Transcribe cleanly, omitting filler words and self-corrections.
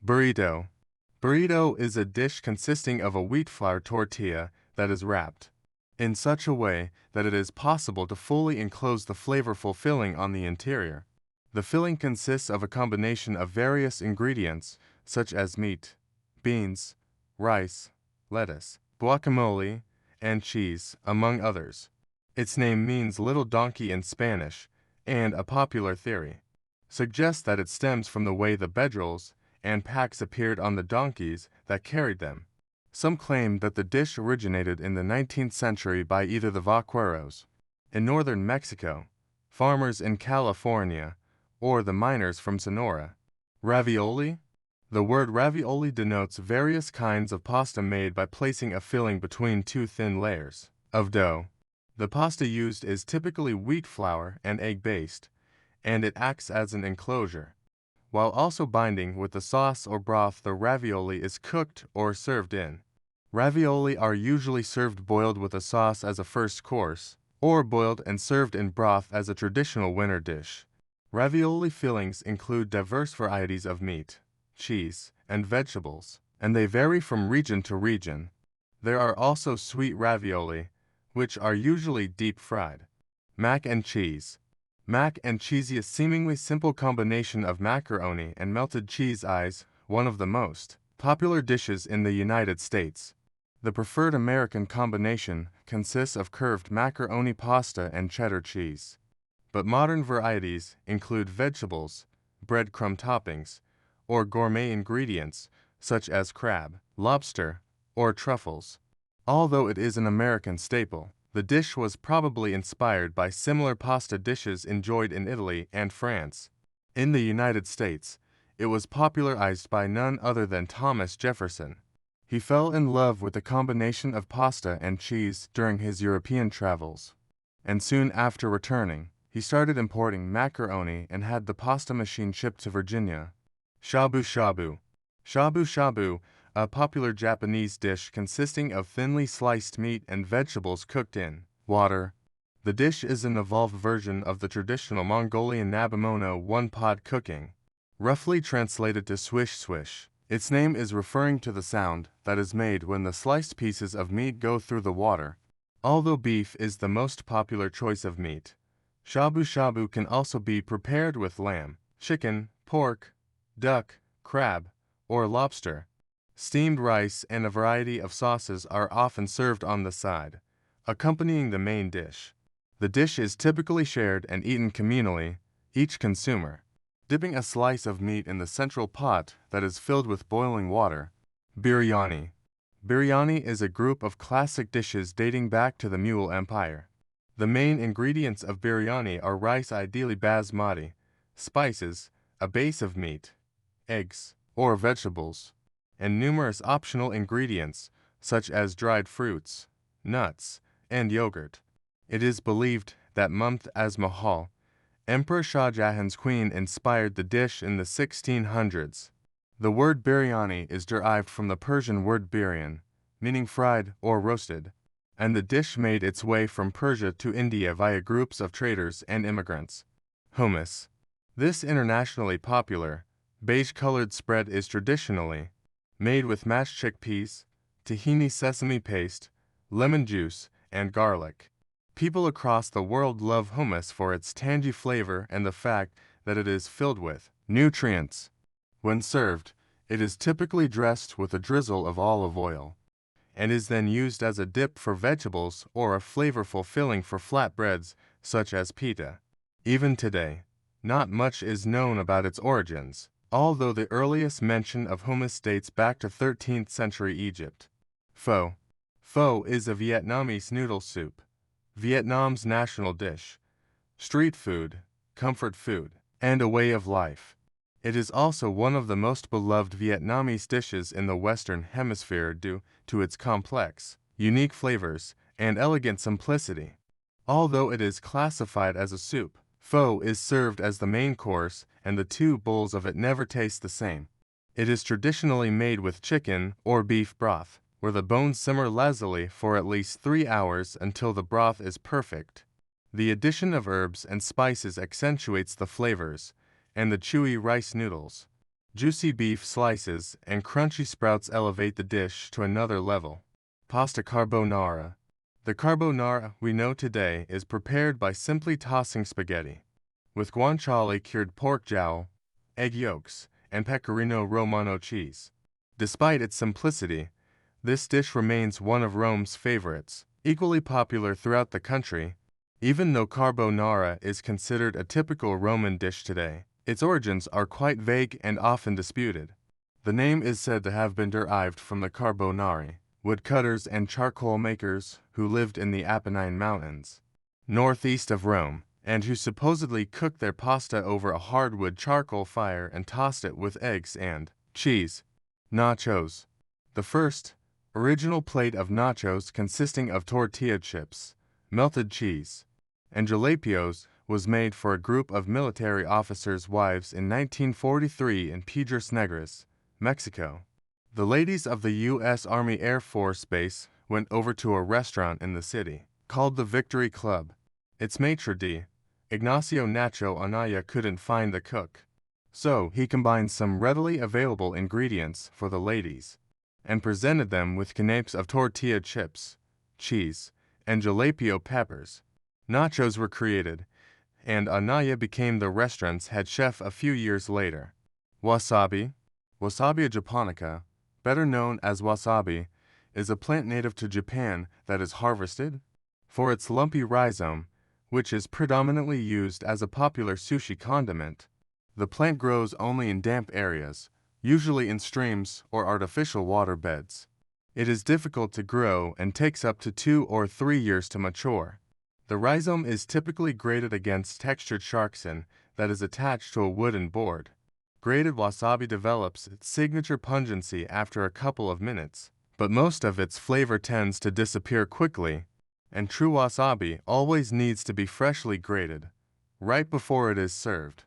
Burrito. Burrito is a dish consisting of a wheat flour tortilla that is wrapped in such a way that it is possible to fully enclose the flavorful filling on the interior. The filling consists of a combination of various ingredients such as meat, beans, rice, lettuce, guacamole, and cheese, among others. Its name means little donkey in Spanish, and a popular theory suggests that it stems from the way the bedrolls and packs appeared on the donkeys that carried them. Some claim that the dish originated in the 19th century by either the vaqueros in northern Mexico, farmers in California, or the miners from Sonora. Ravioli? The word ravioli denotes various kinds of pasta made by placing a filling between two thin layers of dough. The pasta used is typically wheat flour and egg-based, and it acts as an enclosure. While also binding with the sauce or broth the ravioli is cooked or served in. Ravioli are usually served boiled with a sauce as a first course, or boiled and served in broth as a traditional winter dish. Ravioli fillings include diverse varieties of meat, cheese, and vegetables, and they vary from region to region. There are also sweet ravioli, which are usually deep-fried. Mac and cheese. Mac and cheese is a seemingly simple combination of macaroni and melted cheese is one of the most popular dishes in the United States. The preferred American combination consists of curved macaroni pasta and cheddar cheese. But modern varieties include vegetables, breadcrumb toppings, or gourmet ingredients such as crab, lobster, or truffles. Although it is an American staple, the dish was probably inspired by similar pasta dishes enjoyed in Italy and France. In the United States, it was popularized by none other than Thomas Jefferson. He fell in love with the combination of pasta and cheese during his European travels, and soon after returning, he started importing macaroni and had the pasta machine shipped to Virginia. Shabu shabu. Shabu shabu, a popular Japanese dish consisting of thinly sliced meat and vegetables cooked in water. The dish is an evolved version of the traditional Mongolian nabemono one-pot cooking. Roughly translated to swish swish, its name is referring to the sound that is made when the sliced pieces of meat go through the water. Although beef is the most popular choice of meat, shabu shabu can also be prepared with lamb, chicken, pork, duck, crab, or lobster. Steamed rice and a variety of sauces are often served on the side, accompanying the main dish. The dish is typically shared and eaten communally, each consumer dipping a slice of meat in the central pot that is filled with boiling water. Biryani. Biryani is a group of classic dishes dating back to the Mughal Empire. The main ingredients of biryani are rice, ideally basmati, spices, a base of meat, eggs, or vegetables, and numerous optional ingredients such as dried fruits, nuts, and yogurt. It is believed that Mumtaz Mahal, Emperor Shah Jahan's queen, inspired the dish in the 1600s. The word biryani is derived from the Persian word biryan, meaning fried or roasted, and the dish made its way from Persia to India via groups of traders and immigrants. Hummus. This internationally popular, beige-colored spread is traditionally made with mashed chickpeas, tahini sesame paste, lemon juice, and garlic. People across the world love hummus for its tangy flavor and the fact that it is filled with nutrients. When served, it is typically dressed with a drizzle of olive oil, and is then used as a dip for vegetables or a flavorful filling for flatbreads such as pita. Even today, not much is known about its origins, although the earliest mention of hummus dates back to 13th century Egypt. Pho. Pho is a Vietnamese noodle soup, Vietnam's national dish, street food, comfort food, and a way of life. It is also one of the most beloved Vietnamese dishes in the Western Hemisphere due to its complex, unique flavors and elegant simplicity. Although it is classified as a soup, pho is served as the main course, and the two bowls of it never taste the same. It is traditionally made with chicken or beef broth, where the bones simmer lazily for at least 3 hours until the broth is perfect. The addition of herbs and spices accentuates the flavors, and the chewy rice noodles Juicy beef slices and crunchy sprouts elevate the dish to another level. Pasta carbonara. The carbonara we know today is prepared by simply tossing spaghetti with guanciale cured pork jowl, egg yolks, and pecorino romano cheese. Despite its simplicity, this dish remains one of Rome's favorites, equally popular throughout the country. Even though carbonara is considered a typical Roman dish today, its origins are quite vague and often disputed. The name is said to have been derived from the Carbonari, woodcutters and charcoal makers who lived in the Apennine Mountains, northeast of Rome, and who supposedly cooked their pasta over a hardwood charcoal fire and tossed it with eggs and cheese. Nachos. The first, original plate of nachos consisting of tortilla chips, melted cheese, and jalapenos was made for a group of military officers' wives in 1943 in Piedras Negras, Mexico. The ladies of the U.S. Army Air Force Base went over to a restaurant in the city, called the Victory Club. Its maitre d', Ignacio Nacho Anaya, couldn't find the cook, so he combined some readily available ingredients for the ladies, and presented them with canapes of tortilla chips, cheese, and jalapeno peppers. Nachos were created, and Anaya became the restaurant's head chef a few years later. Wasabi. Wasabia japonica, better known as wasabi, is a plant native to Japan that is harvested for its lumpy rhizome, which is predominantly used as a popular sushi condiment. The plant grows only in damp areas, usually in streams or artificial water beds. It is difficult to grow and takes up to 2 or 3 years to mature. The rhizome is typically grated against textured sharksin that is attached to a wooden board. Grated wasabi develops its signature pungency after a couple of minutes, but most of its flavor tends to disappear quickly, and true wasabi always needs to be freshly grated, right before it is served.